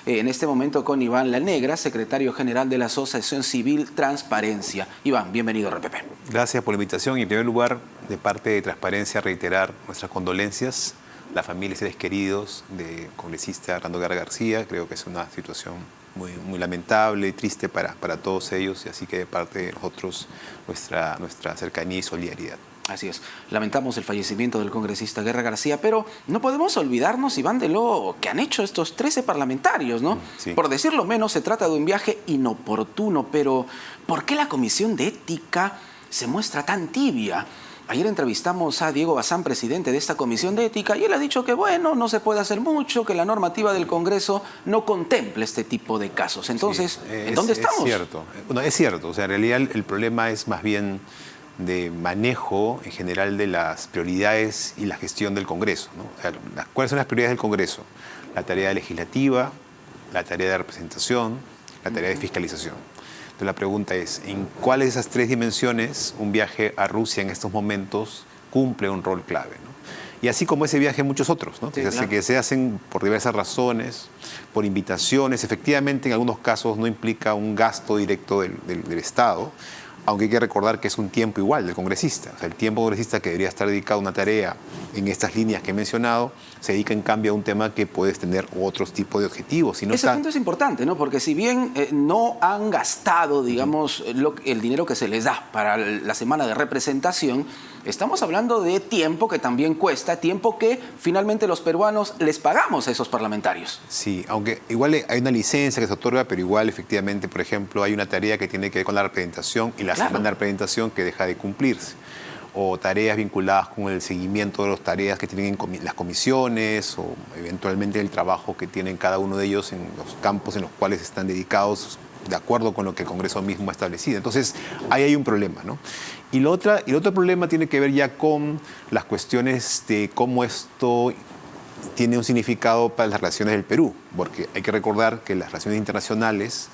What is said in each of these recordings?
En este momento con Iván Lanegra, secretario general de la Asociación Civil Transparencia. Iván, bienvenido a RPP. Gracias por la invitación y en primer lugar, de parte de Transparencia, reiterar nuestras condolencias a las familias y seres queridos del congresista Hernando Guerra García. Creo que es una situación muy lamentable y triste para todos ellos, y así que de parte de nosotros nuestra cercanía y solidaridad. Así es. Lamentamos el fallecimiento del congresista Guerra García, pero no podemos olvidarnos, Iván, de lo que han hecho estos 13 parlamentarios, ¿no? Sí. Por decirlo menos, se trata de un viaje inoportuno, pero ¿por qué la Comisión de Ética se muestra tan tibia? Ayer entrevistamos a Diego Bazán, presidente de esta Comisión de Ética, y él ha dicho que, bueno, no se puede hacer mucho, que la normativa del Congreso no contempla este tipo de casos. Entonces, Sí, ¿en dónde estamos? Es cierto. Bueno, es cierto. O sea, en realidad el problema es más bien de manejo en general de las prioridades y la gestión del Congreso, ¿no? O sea, ¿cuáles son las prioridades del Congreso? La tarea legislativa, la tarea de representación, la tarea de fiscalización. Entonces la pregunta es, ¿en cuáles de esas tres dimensiones un viaje a Rusia en estos momentos cumple un rol clave, ¿no? Y así como ese viaje, muchos otros, ¿no? Sí, claro. Que se hacen por diversas razones, por invitaciones. Efectivamente, en algunos casos no implica un gasto directo del Estado, aunque hay que recordar que es un tiempo igual del congresista. O sea, el tiempo congresista que debería estar dedicado a una tarea en estas líneas que he mencionado, se dedica en cambio a un tema que puede tener otros tipos de objetivos. Si no Ese punto es importante, ¿no? Porque si bien no han gastado, digamos, el dinero que se les da para la semana de representación, estamos hablando de tiempo que también cuesta, tiempo que finalmente los peruanos les pagamos a esos parlamentarios. Sí, aunque igual hay una licencia que se otorga, pero igual efectivamente, por ejemplo, hay una tarea que tiene que ver con la representación y la semana de representación que deja de cumplirse. O tareas vinculadas con el seguimiento de las tareas que tienen las comisiones, o eventualmente el trabajo que tienen cada uno de ellos en los campos en los cuales están dedicados de acuerdo con lo que el Congreso mismo ha establecido. Entonces, ahí hay un problema, ¿no? Y el otro problema tiene que ver ya con las cuestiones de cómo esto tiene un significado para las relaciones del Perú, porque hay que recordar que las relaciones internacionales,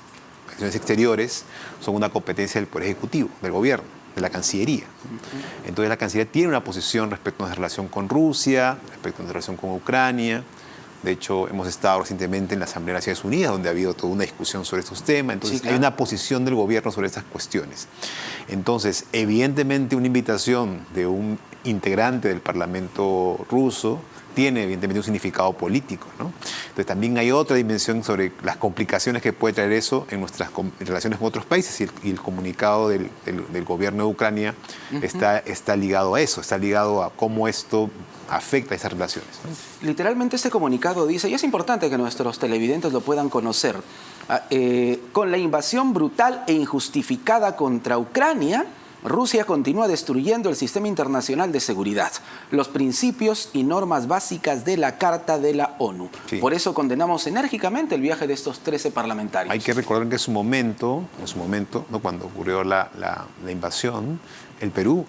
las relaciones exteriores, son una competencia del Poder Ejecutivo, del Gobierno, de la Cancillería. Entonces la Cancillería tiene una posición respecto a nuestra relación con Rusia, respecto a nuestra relación con Ucrania. De hecho, hemos estado recientemente en la Asamblea de Naciones Unidas, donde ha habido toda una discusión sobre estos temas. Entonces, sí, claro, hay una posición del gobierno sobre estas cuestiones. Entonces, evidentemente, una invitación de un integrante del Parlamento ruso tiene evidentemente un significado político, ¿no? Entonces también hay otra dimensión sobre las complicaciones que puede traer eso en nuestras relaciones con otros países, y el comunicado del gobierno de Ucrania está ligado a eso, está ligado a cómo esto afecta a esas relaciones, ¿no? Literalmente este comunicado dice, y es importante que nuestros televidentes lo puedan conocer, con la invasión brutal e injustificada contra Ucrania, Rusia continúa destruyendo el sistema internacional de seguridad, los principios y normas básicas de la Carta de la ONU. Sí. Por eso condenamos enérgicamente el viaje de estos 13 parlamentarios. Hay que recordar que en su momento, ¿no? Cuando ocurrió la invasión, el Perú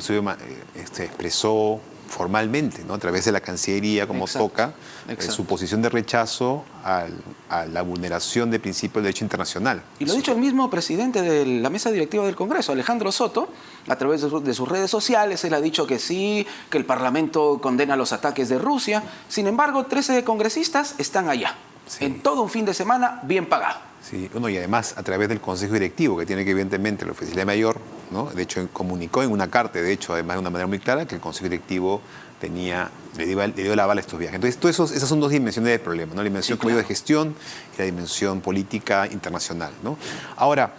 se expresó formalmente, ¿no? A través de la Cancillería, como toca, su posición de rechazo a la vulneración de principios del derecho internacional. Y lo ha dicho el mismo presidente de la mesa directiva del Congreso, Alejandro Soto, a través de sus redes sociales. Él ha dicho que sí, que el Parlamento condena los ataques de Rusia. Sin embargo, 13 congresistas están allá, sí, en todo un fin de semana bien pagado. Sí, y además a través del Consejo Directivo, que tiene que evidentemente la Oficialía Mayor, ¿no? De hecho comunicó en una carta, de hecho además de una manera muy clara, que el Consejo Directivo le dio el aval a estos viajes. Entonces esas son dos dimensiones del problema, ¿no? La dimensión, sí, como digo, de gestión y la dimensión política internacional, ¿no? Ahora,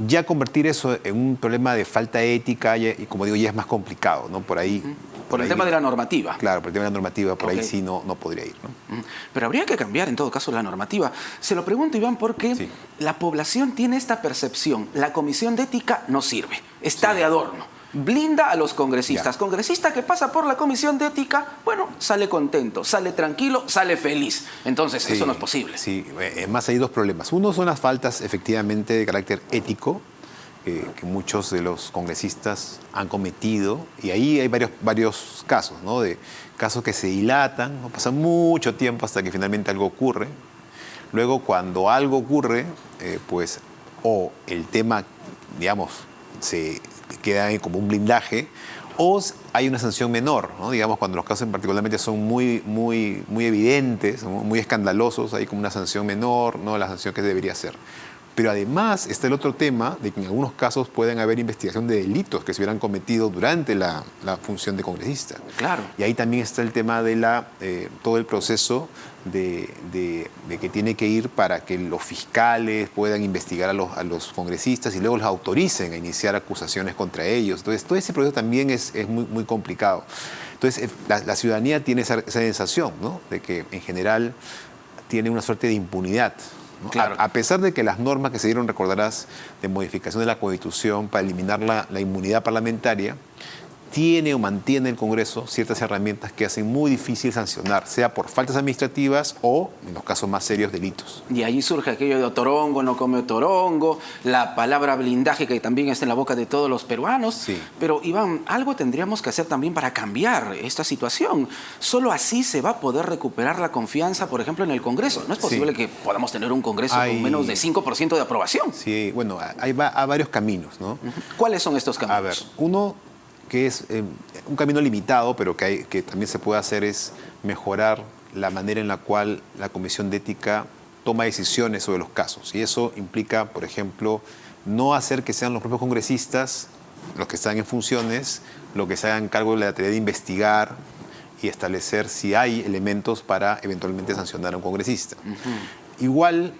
ya convertir eso en un problema de falta de ética, y como digo, ya es más complicado, ¿no? Por ahí... Por el tema de la normativa. Claro, por el tema de la normativa, por ahí sí no podría ir, ¿no? Pero habría que cambiar en todo caso la normativa. Se lo pregunto, Iván, porque sí, la población tiene esta percepción. La Comisión de Ética no sirve, está sí, de adorno. Blinda a los congresistas. Ya. Congresista que pasa por la Comisión de Ética, bueno, sale contento, sale tranquilo, sale feliz. Entonces, sí, eso no es posible. Sí, más hay dos problemas. Uno son las faltas efectivamente de carácter ético, que muchos de los congresistas han cometido, y ahí hay varios casos, ¿no? De casos que se dilatan, ¿no? Pasa mucho tiempo hasta que finalmente algo ocurre. Luego, cuando algo ocurre, pues, o el tema, digamos, se queda como un blindaje, O hay una sanción menor, ¿no? Digamos, cuando los casos particularmente son muy evidentes, muy escandalosos, hay como una sanción menor, no la sanción que debería ser. Pero además está el otro tema de que en algunos casos pueden haber investigación de delitos que se hubieran cometido durante la función de congresista. Claro. Y ahí también está el tema de todo el proceso de que tiene que ir para que los fiscales puedan investigar a los congresistas y luego los autoricen a iniciar acusaciones contra ellos. Entonces, todo ese proceso también es muy complicado. Entonces, la ciudadanía tiene esa sensación, ¿no? De que en general tiene una suerte de impunidad, ¿no? Claro. A pesar de que las normas que se dieron, recordarás, de modificación de la Constitución para eliminar la inmunidad parlamentaria, tiene o mantiene el Congreso ciertas herramientas que hacen muy difícil sancionar, sea por faltas administrativas o, en los casos más serios, delitos. Y ahí surge aquello de otorongo, no come otorongo, la palabra blindaje que también está en la boca de todos los peruanos. Sí. Pero, Iván, algo tendríamos que hacer también para cambiar esta situación. Solo así se va a poder recuperar la confianza, por ejemplo, en el Congreso. No es posible que podamos tener un Congreso con menos de 5% de aprobación. Sí, bueno, hay varios caminos, ¿no? ¿Cuáles son estos caminos? A ver, uno que es un camino limitado, pero que también se puede hacer, es mejorar la manera en la cual la Comisión de Ética toma decisiones sobre los casos. Y eso implica, por ejemplo, no hacer que sean los propios congresistas los que están en funciones, los que se hagan cargo de la tarea de investigar y establecer si hay elementos para eventualmente sancionar a un congresista. Igual,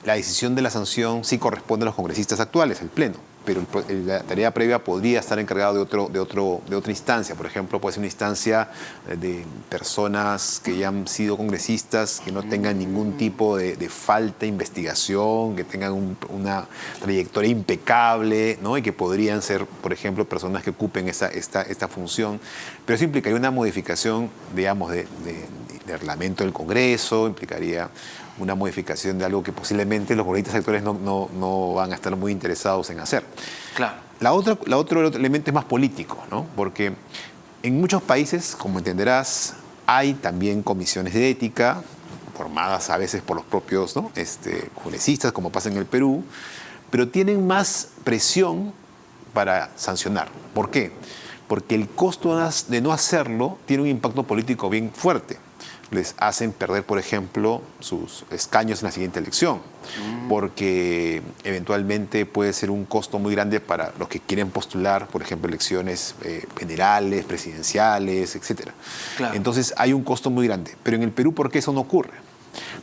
la decisión de la sanción sí corresponde a los congresistas actuales, el Pleno, pero la tarea previa podría estar encargada de otra instancia. Por ejemplo, puede ser una instancia de personas que ya han sido congresistas, que no tengan ningún tipo de falta de investigación, que tengan una trayectoria impecable, ¿no? Y que podrían ser, por ejemplo, personas que ocupen esta función. Pero eso implicaría una modificación, digamos, del reglamento del Congreso, implicaría una modificación de algo que posiblemente los congresistas actuales no van a estar muy interesados en hacer. Claro. El otro elemento es más político, ¿no? Porque en muchos países, como entenderás, hay también comisiones de ética, formadas a veces por los propios, ¿no? Congresistas, como pasa en el Perú, pero tienen más presión para sancionar. ¿Por qué? Porque el costo de no hacerlo tiene un impacto político bien fuerte. Les hacen perder, por ejemplo, sus escaños en la siguiente elección, porque eventualmente puede ser un costo muy grande para los que quieren postular, por ejemplo, elecciones generales, presidenciales, etc. Claro. Entonces hay un costo muy grande. Pero en el Perú, ¿por qué eso no ocurre?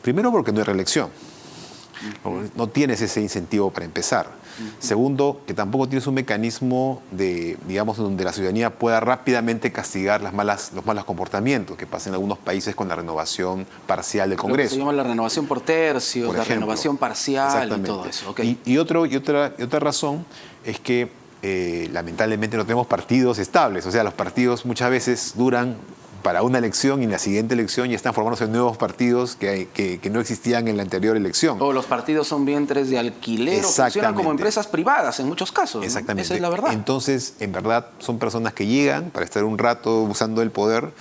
Primero, porque no hay reelección. No tienes ese incentivo para empezar. Segundo, que tampoco tienes un mecanismo donde la ciudadanía pueda rápidamente castigar los malos comportamientos que pasa en algunos países con la renovación parcial del Congreso. Se llama la renovación por tercios, por la ejemplo, renovación parcial y todo eso. Okay. Y otra razón es que lamentablemente no tenemos partidos estables. O sea, los partidos muchas veces duran para una elección y en la siguiente elección ya están formándose nuevos partidos que no existían en la anterior elección. O los partidos son vientres de alquiler o funcionan como empresas privadas en muchos casos. Exactamente. ¿No? Esa es la verdad. Entonces, en verdad, son personas que llegan para estar un rato usando el poder,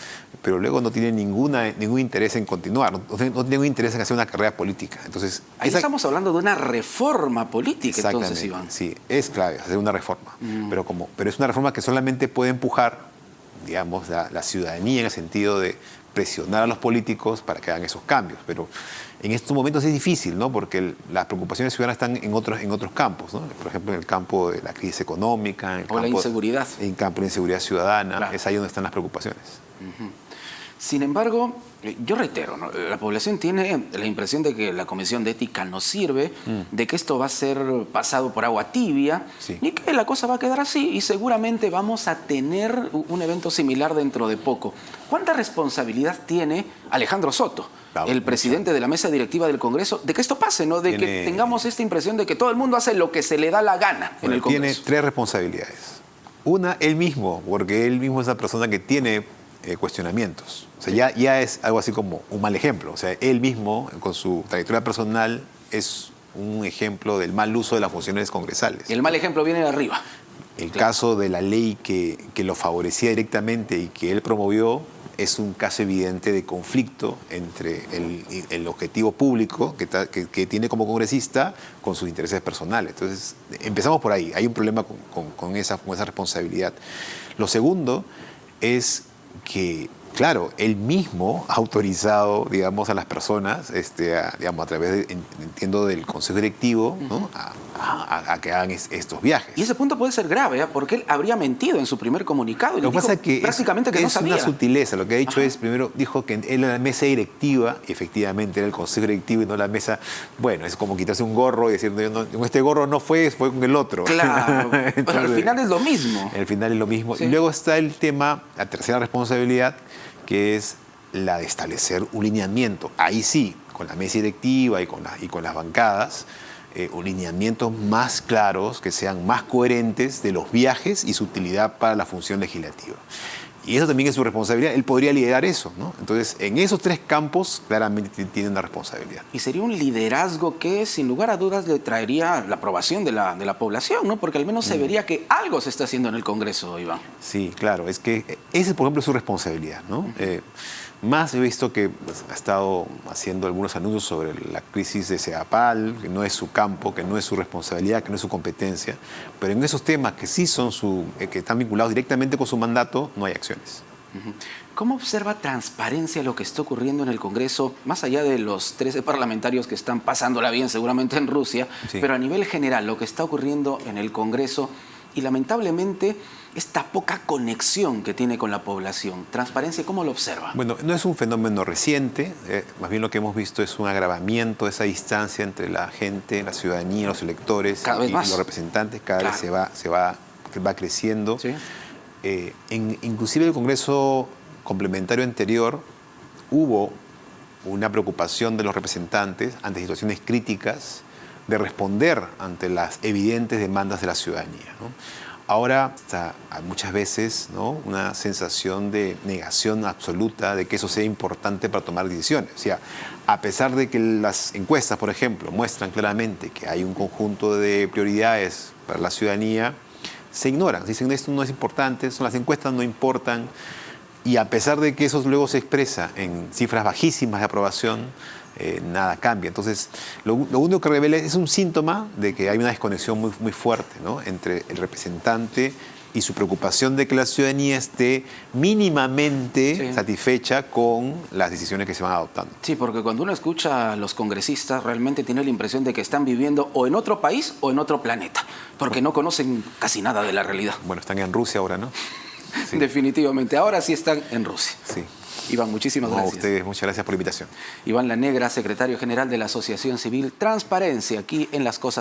pero luego no tienen ningún interés en continuar, no tienen ningún interés en hacer una carrera política. Entonces, ahí estamos hablando de una reforma política, entonces, Iván. Sí, es clave hacer una reforma, pero es una reforma que solamente puede empujar, digamos, la ciudadanía en el sentido de presionar a los políticos para que hagan esos cambios. Pero en estos momentos es difícil, ¿no? Porque las preocupaciones ciudadanas están en otros campos, ¿no? Por ejemplo, en el campo de la crisis económica, en el campo la inseguridad. En el campo de inseguridad ciudadana, Claro. Es ahí donde están las preocupaciones. Sin embargo, yo reitero, ¿no? La población tiene la impresión de que la Comisión de Ética no sirve, de que esto va a ser pasado por agua tibia, Sí. y que la cosa va a quedar así y seguramente vamos a tener un evento similar dentro de poco. ¿Cuánta responsabilidad tiene Alejandro Soto, el presidente de la mesa directiva del Congreso, de que esto pase, ¿no? De que tengamos esta impresión de que todo el mundo hace lo que se le da la gana en el Congreso? Tiene 3 responsabilidades. Una, él mismo, porque él mismo es una persona que tiene cuestionamientos. O sea, ya es algo así como un mal ejemplo. O sea, él mismo, con su trayectoria personal, es un ejemplo del mal uso de las funciones congresales. Y el mal ejemplo viene de arriba. El caso de la ley que lo favorecía directamente y que él promovió es un caso evidente de conflicto entre el objetivo público que tiene como congresista con sus intereses personales. Entonces, empezamos por ahí. Hay un problema con esa responsabilidad. Lo segundo es que, claro, él mismo ha autorizado, digamos, a las personas, digamos, a través, entiendo, del Consejo Directivo, ¿no? a que hagan estos viajes. Y ese punto puede ser grave, ¿eh? Porque él habría mentido en su primer comunicado. Y lo que pasa es que prácticamente que no sabía. Es una sutileza. Lo que ha dicho es, primero, dijo que él en la mesa directiva, efectivamente era el Consejo Directivo y no la mesa. Bueno, es como quitarse un gorro y decir, no, este gorro no fue con el otro. Claro, entonces, pero al final es lo mismo. Al final es lo mismo. Sí. Y luego está el tema, la tercera responsabilidad, que es la de establecer un lineamiento. Ahí sí, con la mesa directiva y con las bancadas, un lineamientos más claros, que sean más coherentes de los viajes y su utilidad para la función legislativa. Y eso también es su responsabilidad. Él podría liderar eso, ¿no? Entonces, en esos tres campos, claramente tiene una responsabilidad. Y sería un liderazgo que, sin lugar a dudas, le traería la aprobación de la población, ¿no? Porque al menos se vería que algo se está haciendo en el Congreso, Iván. Sí, claro. Es que ese, por ejemplo, es su responsabilidad, ¿no? Más he visto que ha estado haciendo algunos anuncios sobre la crisis de Sedapal, que no es su campo, que no es su responsabilidad, que no es su competencia, pero en esos temas que sí son que están vinculados directamente con su mandato, no hay acciones. ¿Cómo observa Transparencia lo que está ocurriendo en el Congreso, más allá de los 13 parlamentarios que están pasándola bien seguramente en Rusia, sí, pero a nivel general, lo que está ocurriendo en el Congreso y lamentablemente esta poca conexión que tiene con la población? Transparencia, ¿cómo lo observa? Bueno, no es un fenómeno reciente, más bien lo que hemos visto es un agravamiento de esa distancia entre la gente, la ciudadanía, los electores y los representantes, cada vez se va creciendo. ¿Sí? Inclusive el Congreso complementario anterior hubo una preocupación de los representantes ante situaciones críticas de responder ante las evidentes demandas de la ciudadanía, ¿no? Ahora está muchas veces, ¿no?, una sensación de negación absoluta de que eso sea importante para tomar decisiones. O sea, a pesar de que las encuestas, por ejemplo, muestran claramente que hay un conjunto de prioridades para la ciudadanía, se ignoran. Dicen, esto no es importante, las encuestas no importan. Y a pesar de que eso luego se expresa en cifras bajísimas de aprobación, nada cambia. Entonces, lo único que revela es un síntoma de que hay una desconexión muy, muy fuerte, ¿no?, entre el representante y su preocupación de que la ciudadanía esté mínimamente satisfecha con las decisiones que se van adoptando. Sí, porque cuando uno escucha a los congresistas realmente tiene la impresión de que están viviendo o en otro país o en otro planeta, porque no conocen casi nada de la realidad. Bueno, están en Rusia ahora, ¿no? Sí. Definitivamente, ahora sí están en Rusia. Sí. Iván, muchísimas gracias. A ustedes, muchas gracias por la invitación. Iván La Negra, secretario general de la Asociación Civil Transparencia, aquí en Las Cosas